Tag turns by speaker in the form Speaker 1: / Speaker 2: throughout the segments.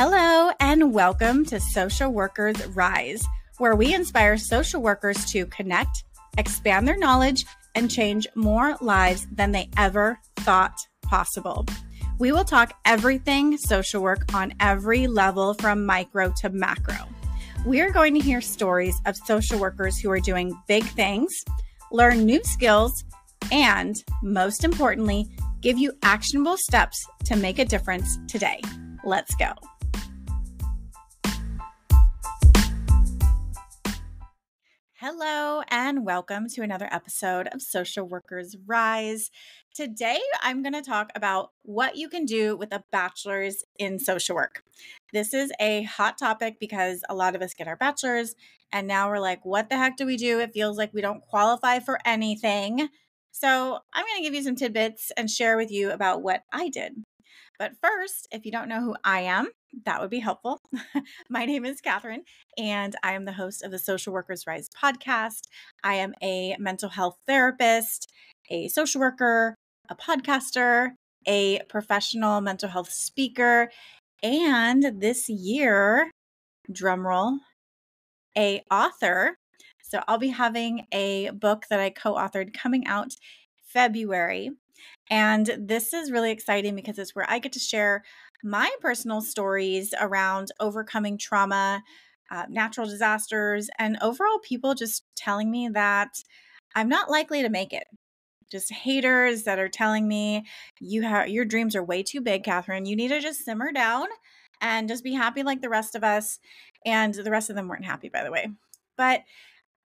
Speaker 1: Hello and welcome to Social Workers Rise, where we inspire social workers to connect, expand their knowledge, and change more lives than they ever thought possible. We will talk everything social work on every level from micro to macro. We are going to hear stories of social workers who are doing big things, learn new skills, and most importantly, give you actionable steps to make a difference today. Let's go. Hello and welcome to another episode of Social Workers Rise. Today, I'm going to talk about what you can do with a bachelor's in social work. This is a hot topic because a lot of us get our bachelor's and now we're like, what the heck do we do? It feels like we don't qualify for anything. So I'm going to give you some tidbits and share with you about what I did. But first, if you don't know who I am, that would be helpful. My name is Catherine, and I am the host of the Social Workers Rise podcast. I am a mental health therapist, a social worker, a podcaster, a professional mental health speaker, and this year, drumroll, a author. So I'll be having a book that I co-authored coming out February. And this is really exciting because it's where I get to share my personal stories around overcoming trauma, natural disasters, and overall people just telling me that I'm not likely to make it. Just haters that are telling me your dreams are way too big, Catherine. You need to just simmer down and just be happy like the rest of us. And the rest of them weren't happy, by the way. But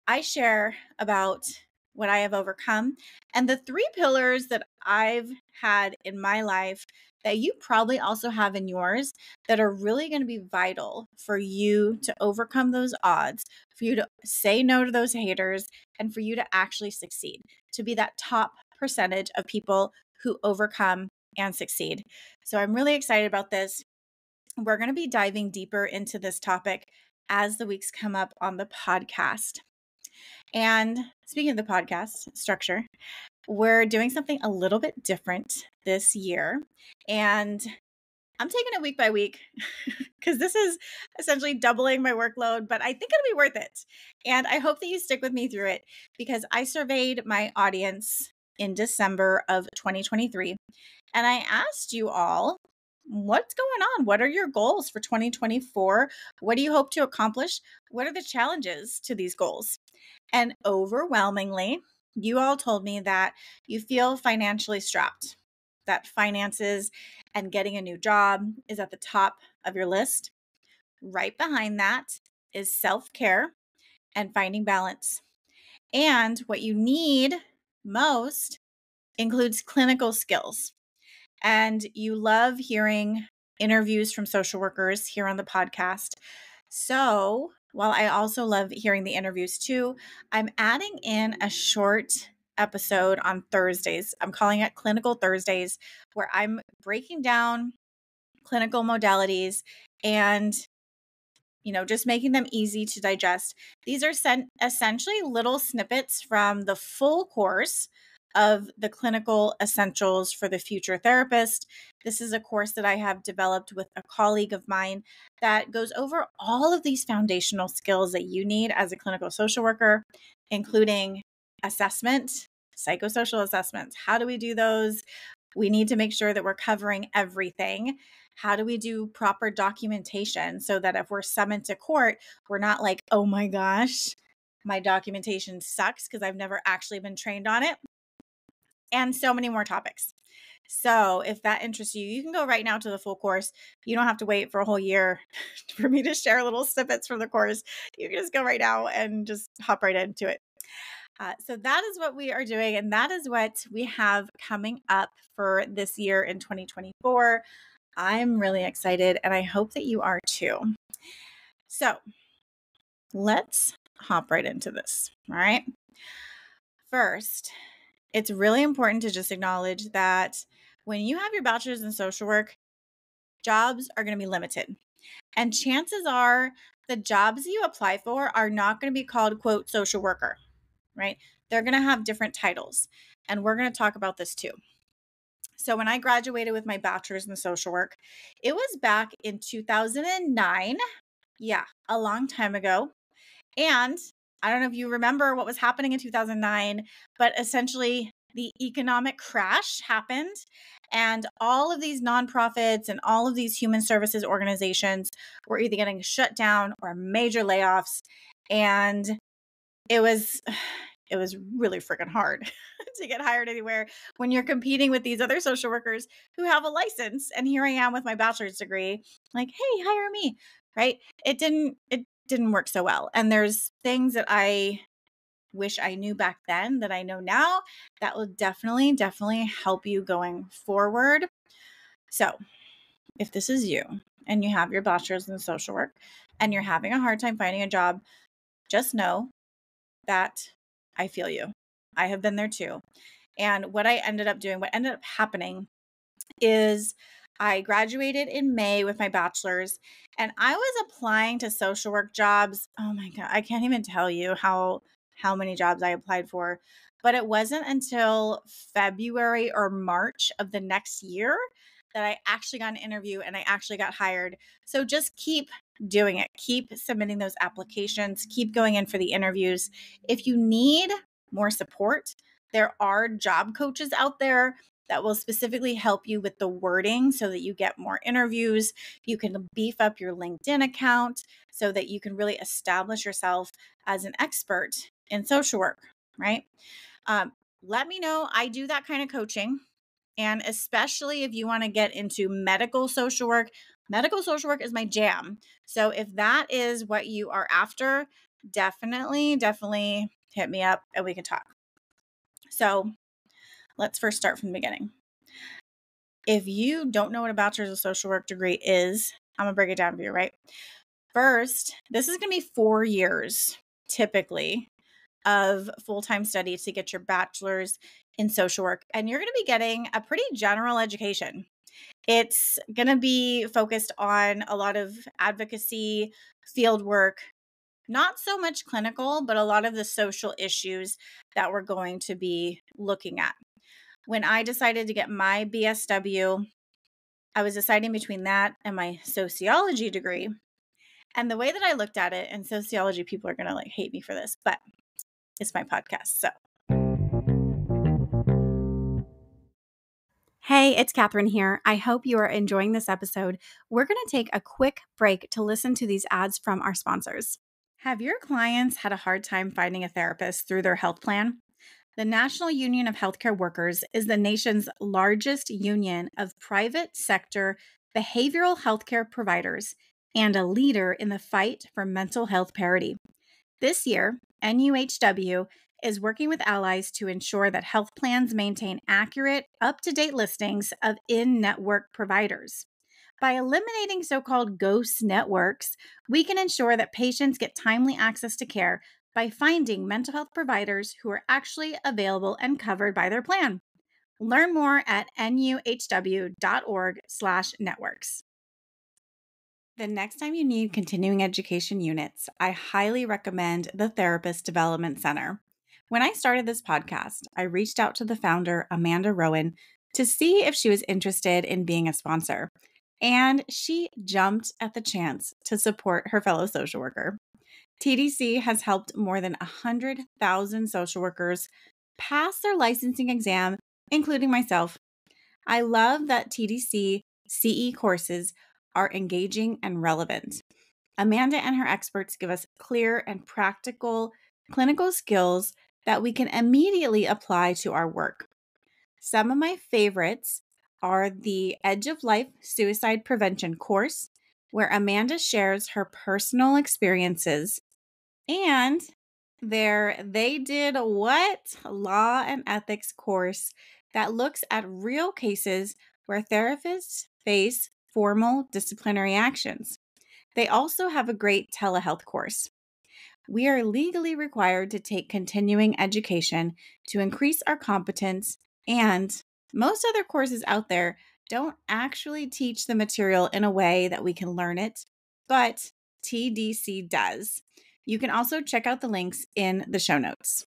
Speaker 1: I share about what I have overcome and the 3 pillars that I've had in my life that you probably also have in yours that are really going to be vital for you to overcome those odds, for you to say no to those haters, and for you to actually succeed, to be that top percentage of people who overcome and succeed. So I'm really excited about this. We're going to be diving deeper into this topic as the weeks come up on the podcast. And speaking of the podcast structure, we're doing something a little bit different this year. And I'm taking it week by week because this is essentially doubling my workload, but I think it'll be worth it. And I hope that you stick with me through it because I surveyed my audience in December of 2023. And I asked you all, what's going on? What are your goals for 2024? What do you hope to accomplish? What are the challenges to these goals? And overwhelmingly, you all told me that you feel financially strapped, that finances and getting a new job is at the top of your list. Right behind that is self-care and finding balance. And what you need most includes clinical skills. And you love hearing interviews from social workers here on the podcast. So while I also love hearing the interviews too, I'm adding in a short episode on Thursdays. I'm calling it Clinical Thursdays, where I'm breaking down clinical modalities and just making them easy to digest. These are essentially little snippets from the full course of the Clinical Essentials for the Future Therapist. This is a course that I have developed with a colleague of mine that goes over all of these foundational skills that you need as a clinical social worker, including assessment, psychosocial assessments. How do we do those? We need to make sure that we're covering everything. How do we do proper documentation so that if we're summoned to court, we're not like, oh my gosh, my documentation sucks because I've never actually been trained on it. And so many more topics. So if that interests you, you can go right now to the full course. You don't have to wait for a whole year for me to share little snippets from the course. You can just go right now and just hop right into it. So that is what we are doing. And that is what we have coming up for this year in 2024. I'm really excited and I hope that you are too. So let's hop right into this. All right. First, it's really important to just acknowledge that when you have your bachelor's in social work, jobs are going to be limited. And chances are the jobs you apply for are not going to be called, quote, social worker, right? They're going to have different titles. And we're going to talk about this too. So when I graduated with my bachelor's in social work, it was back in 2009. Yeah, a long time ago. And I don't know if you remember what was happening in 2009, but essentially the economic crash happened and all of these nonprofits and all of these human services organizations were either getting shut down or major layoffs. And it was it was really freaking hard to get hired anywhere when you're competing with these other social workers who have a license. And here I am with my bachelor's degree, like, hey, hire me. Right. It didn't work so well. And there's things that I wish I knew back then that I know now that will definitely help you going forward. So if this is you and you have your bachelor's in social work and you're having a hard time finding a job, just know that I feel you. I have been there too. And what ended up happening is I graduated in May with my bachelor's and I was applying to social work jobs. Oh my God, I can't even tell you how many jobs I applied for. But it wasn't until February or March of the next year that I actually got an interview and I actually got hired. So just keep doing it. Keep submitting those applications. Keep going in for the interviews. If you need more support, there are job coaches out there that will specifically help you with the wording so that you get more interviews. You can beef up your LinkedIn account so that you can really establish yourself as an expert in social work, right? Let me know. I do that kind of coaching. And especially if you want to get into medical social work is my jam. So if that is what you are after, definitely hit me up and we can talk. So let's first start from the beginning. If you don't know what a bachelor's of social work degree is, I'm going to break it down for you, right? First, this is going to be 4 years typically of full-time study to get your bachelor's in social work. And you're going to be getting a pretty general education. It's going to be focused on a lot of advocacy, field work, not so much clinical, but a lot of the social issues that we're going to be looking at. When I decided to get my BSW, I was deciding between that and my sociology degree. And the way that I looked at it, and sociology people are going to like hate me for this, but it's my podcast. So, hey, it's Catherine here. I hope you are enjoying this episode. We're going to take a quick break to listen to these ads from our sponsors. Have your clients had a hard time finding a therapist through their health plan? The National Union of Healthcare Workers is the nation's largest union of private sector behavioral healthcare providers and a leader in the fight for mental health parity. This year, NUHW is working with allies to ensure that health plans maintain accurate, up-to-date listings of in-network providers. By eliminating so-called ghost networks, we can ensure that patients get timely access to care by finding mental health providers who are actually available and covered by their plan. Learn more at nuhw.org/networks. The next time you need continuing education units, I highly recommend the Therapist Development Center. When I started this podcast, I reached out to the founder, Amanda Rowan, to see if she was interested in being a sponsor. And she jumped at the chance to support her fellow social worker. TDC has helped more than 100,000 social workers pass their licensing exam, including myself. I love that TDC CE courses are engaging and relevant. Amanda and her experts give us clear and practical clinical skills that we can immediately apply to our work. Some of my favorites are the Edge of Life Suicide Prevention course, where Amanda shares her personal experiences, and their They Did What? Law and Ethics course that looks at real cases where therapists face formal disciplinary actions. They also have a great telehealth course. We are legally required to take continuing education to increase our competence, and most other courses out there don't actually teach the material in a way that we can learn it, but TDC does. You can also check out the links in the show notes.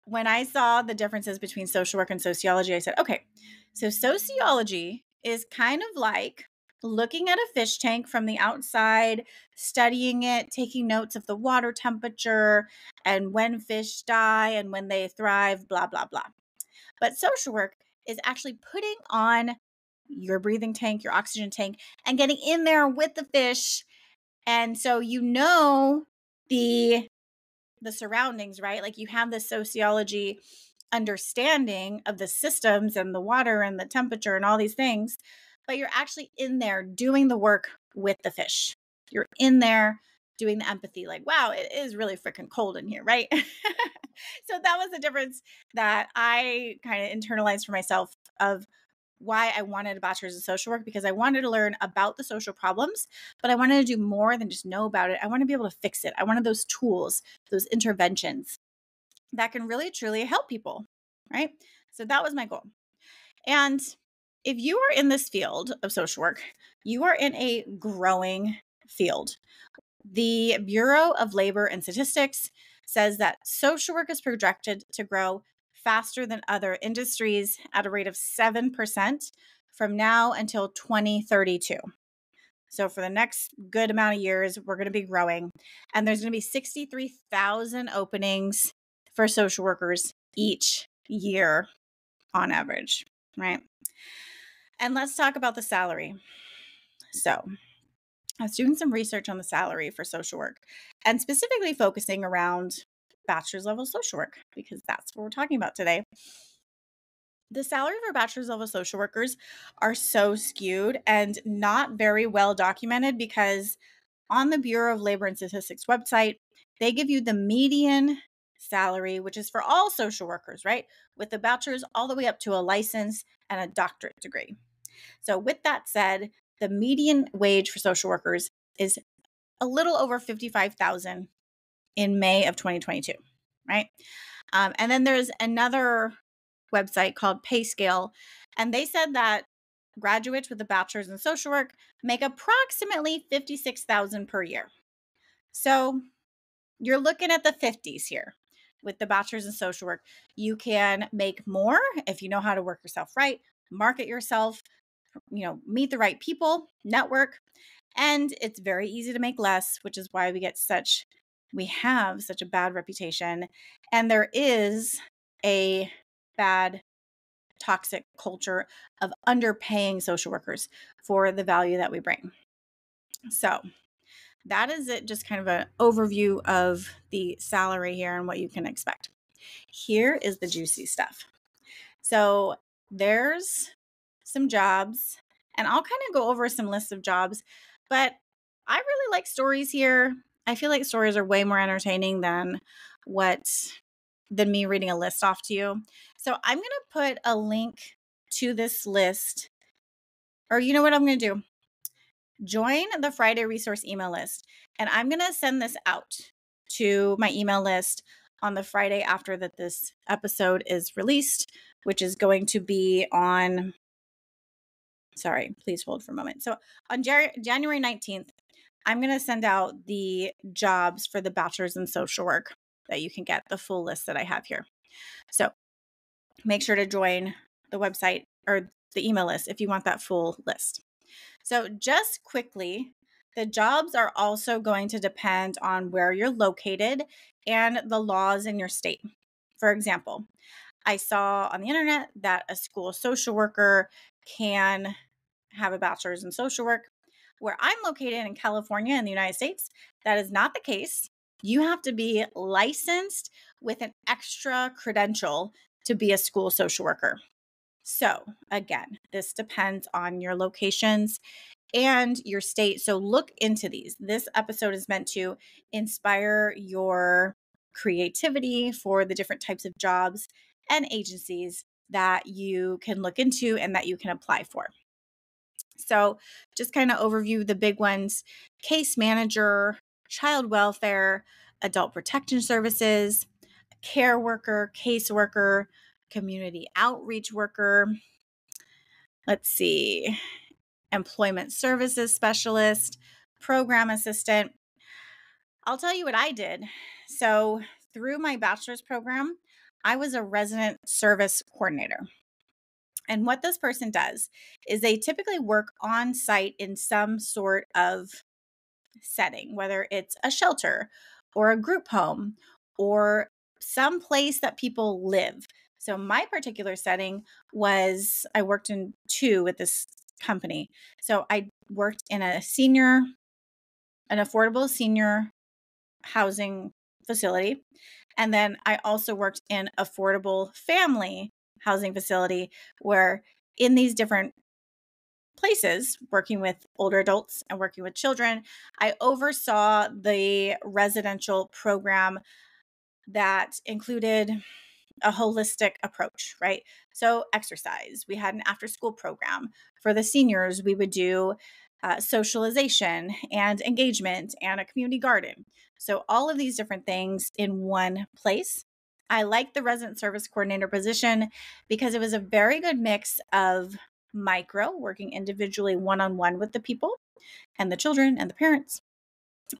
Speaker 1: when I saw the differences between social work and sociology, I said, okay, so sociology is kind of like looking at a fish tank from the outside, studying it, taking notes of the water temperature and when fish die and when they thrive, blah, blah, blah. But social work is actually putting on your breathing tank, your oxygen tank, and getting in there with the fish. And so the surroundings, right? Like you have the sociology understanding of the systems and the water and the temperature and all these things, but you're actually in there doing the work with the fish. You're in there doing the empathy, like, wow, it is really freaking cold in here, right? So that was the difference that I kind of internalized for myself of why I wanted a bachelor's in social work, because I wanted to learn about the social problems, but I wanted to do more than just know about it. I want to be able to fix it. I wanted those tools, those interventions that can really truly help people, right? So that was my goal. And if you are in this field of social work, you are in a growing field. The Bureau of Labor and Statistics says that social work is projected to grow faster than other industries at a rate of 7% from now until 2032. So for the next good amount of years, we're going to be growing. And there's going to be 63,000 openings for social workers each year on average, right? And let's talk about the salary. So I was doing some research on the salary for social work and specifically focusing around bachelor's level social work, because that's what we're talking about today. The salary for bachelor's level social workers are so skewed and not very well documented, because on the Bureau of Labor and Statistics website, they give you the median salary, which is for all social workers, right? With the bachelor's all the way up to a license and a doctorate degree. So with that said, the median wage for social workers is a little over 55,000 in May of 2022, right? And then there's another website called PayScale, and they said that graduates with a bachelor's in social work make approximately 56,000 per year. So you're looking at the 50s here with the bachelor's in social work. You can make more if you know how to work yourself right, market yourself, meet the right people, network, and it's very easy to make less, which is why we have such a bad reputation. And there is a bad toxic culture of underpaying social workers for the value that we bring. So that is it, just kind of an overview of the salary here and what you can expect. Here is the juicy stuff. So there's some jobs, and I'll kind of go over some lists of jobs, but I really like stories here. I feel like stories are way more entertaining than me reading a list off to you. So I'm going to put a link to this list, or you know what I'm going to do? Join the Friday resource email list, and I'm going to send this out to my email list on the Friday after that this episode is released, which is going to be on, sorry, please hold for a moment. So on January 19th, I'm going to send out the jobs for the bachelor's in social work that you can get, the full list that I have here. So make sure to join the website or the email list if you want that full list. So just quickly, the jobs are also going to depend on where you're located and the laws in your state. For example, I saw on the internet that a school social worker can have a bachelor's in social work. Where I'm located in California in the United States, that is not the case. You have to be licensed with an extra credential to be a school social worker. So again, this depends on your locations and your state. So look into these. This episode is meant to inspire your creativity for the different types of jobs and agencies that you can look into and that you can apply for. So just kind of overview the big ones: case manager, child welfare, adult protection services, care worker, caseworker, community outreach worker. Let's see, employment services specialist, program assistant. I'll tell you what I did. So through my bachelor's program, I was a resident service coordinator. And what this person does is they typically work on site in some sort of setting, whether it's a shelter or a group home or some place that people live. So my particular setting was I worked in two with this company. So I worked in an affordable senior housing facility. And then I also worked in affordable family housing facility where in these different places, working with older adults and working with children, I oversaw the residential program that included a holistic approach, right? So, exercise, we had an after school program. For the seniors, we would do socialization and engagement and a community garden. So, all of these different things in one place. I liked the resident service coordinator position because it was a very good mix of micro, working individually one on one with the people and the children and the parents,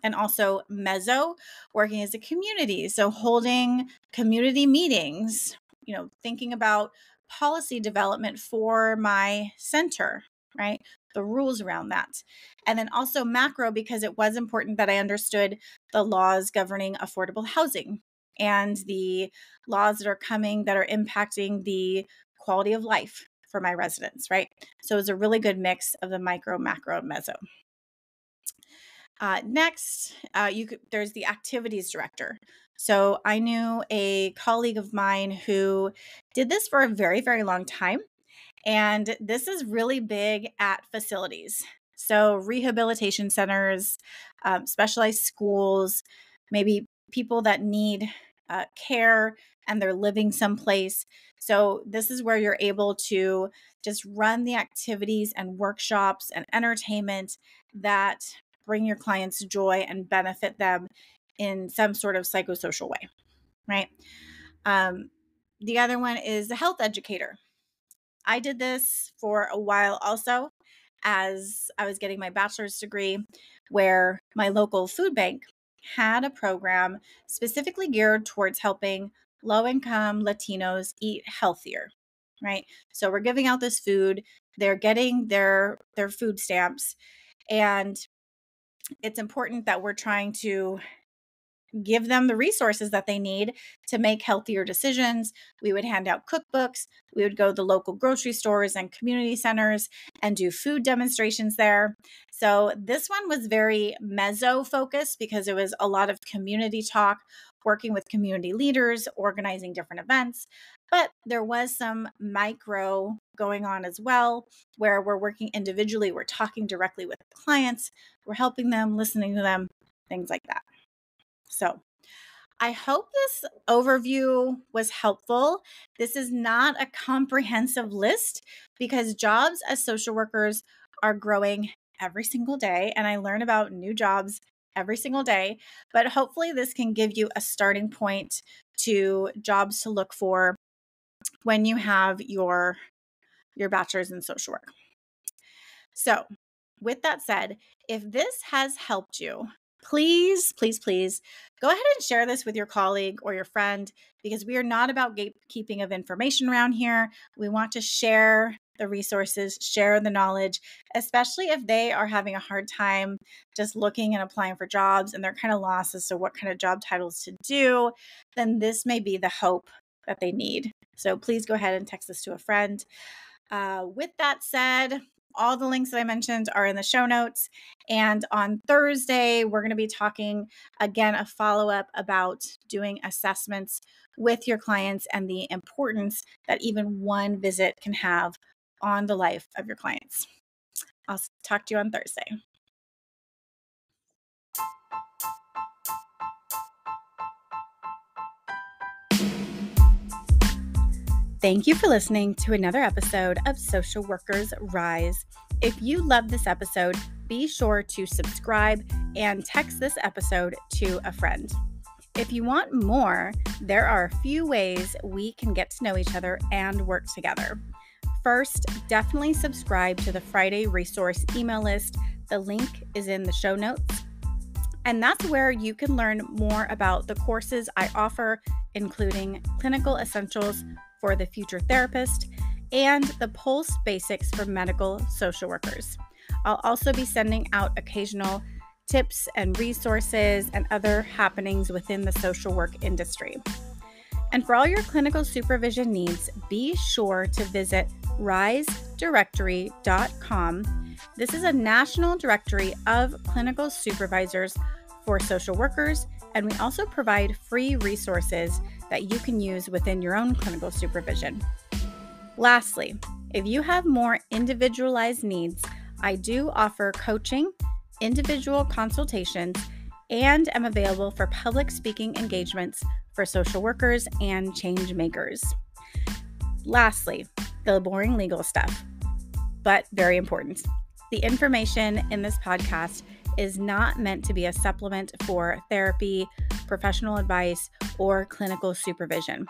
Speaker 1: and also meso, working as a community. So holding community meetings, thinking about policy development for my center, right? The rules around that. And then also macro, because it was important that I understood the laws governing affordable housing and the laws that are coming that are impacting the quality of life for my residents, right? So it was a really good mix of the micro, macro, and meso. Next, there's the activities director. So I knew a colleague of mine who did this for a very, very long time. And this is really big at facilities. So rehabilitation centers, specialized schools, maybe people that need care and they're living someplace. So this is where you're able to just run the activities and workshops and entertainment that bring your clients joy and benefit them in some sort of psychosocial way, right? The other one is the health educator. I did this for a while also as I was getting my bachelor's degree, where my local food bank had a program specifically geared towards helping low-income Latinos eat healthier, right? So we're giving out this food, they're getting their food stamps, and it's important that we're trying to give them the resources that they need to make healthier decisions. We would hand out cookbooks. We would go to the local grocery stores and community centers and do food demonstrations there. So this one was very meso focused because it was a lot of community talk, working with community leaders, organizing different events. But there was some micro going on as well, where we're working individually. We're talking directly with clients. We're helping them, listening to them, things like that. So I hope this overview was helpful. This is not a comprehensive list because jobs as social workers are growing every single day, and I learn about new jobs every single day. But hopefully this can give you a starting point to jobs to look for when you have your bachelor's in social work. So with that said, if this has helped you, please, please, please go ahead and share this with your colleague or your friend, because we are not about gatekeeping of information around here. We want to share the resources, share the knowledge, especially if they are having a hard time just looking and applying for jobs and they're kind of lost as to what kind of job titles to do, then this may be the hope that they need. So please go ahead and text this to a friend. With that said, all the links that I mentioned are in the show notes. And on Thursday, we're going to be talking again, a follow-up about doing assessments with your clients and the importance that even one visit can have on the life of your clients. I'll talk to you on Thursday. Thank you for listening to another episode of Social Workers Rise. If you love this episode, be sure to subscribe and text this episode to a friend. If you want more, there are a few ways we can get to know each other and work together. First, definitely subscribe to the Friday resource email list. The link is in the show notes. And that's where you can learn more about the courses I offer, including Clinical Essentials for the Future Therapist and the Pulse Basics for Medical Social Workers. I'll also be sending out occasional tips and resources and other happenings within the social work industry. And for all your clinical supervision needs, be sure to visit risedirectory.com. This is a national directory of clinical supervisors for social workers, and we also provide free resources that you can use within your own clinical supervision. Lastly, if you have more individualized needs, I do offer coaching, individual consultations, and am available for public speaking engagements for social workers and change makers. Lastly, the boring legal stuff, but very important. The information in this podcast is not meant to be a supplement for therapy, professional advice, or clinical supervision.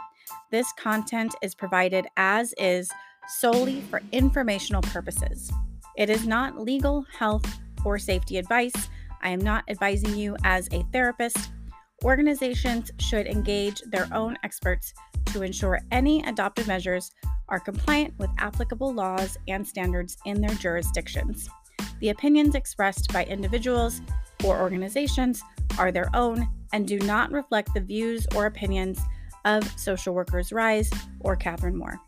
Speaker 1: This content is provided as is solely for informational purposes. It is not legal, health, or safety advice. I am not advising you as a therapist. Organizations should engage their own experts to ensure any adopted measures are compliant with applicable laws and standards in their jurisdictions. The opinions expressed by individuals or organizations are their own and do not reflect the views or opinions of Social Workers Rise or Catherine Moore.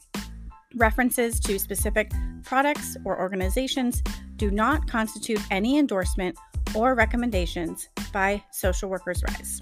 Speaker 1: References to specific products or organizations do not constitute any endorsement or recommendations by Social Workers Rise.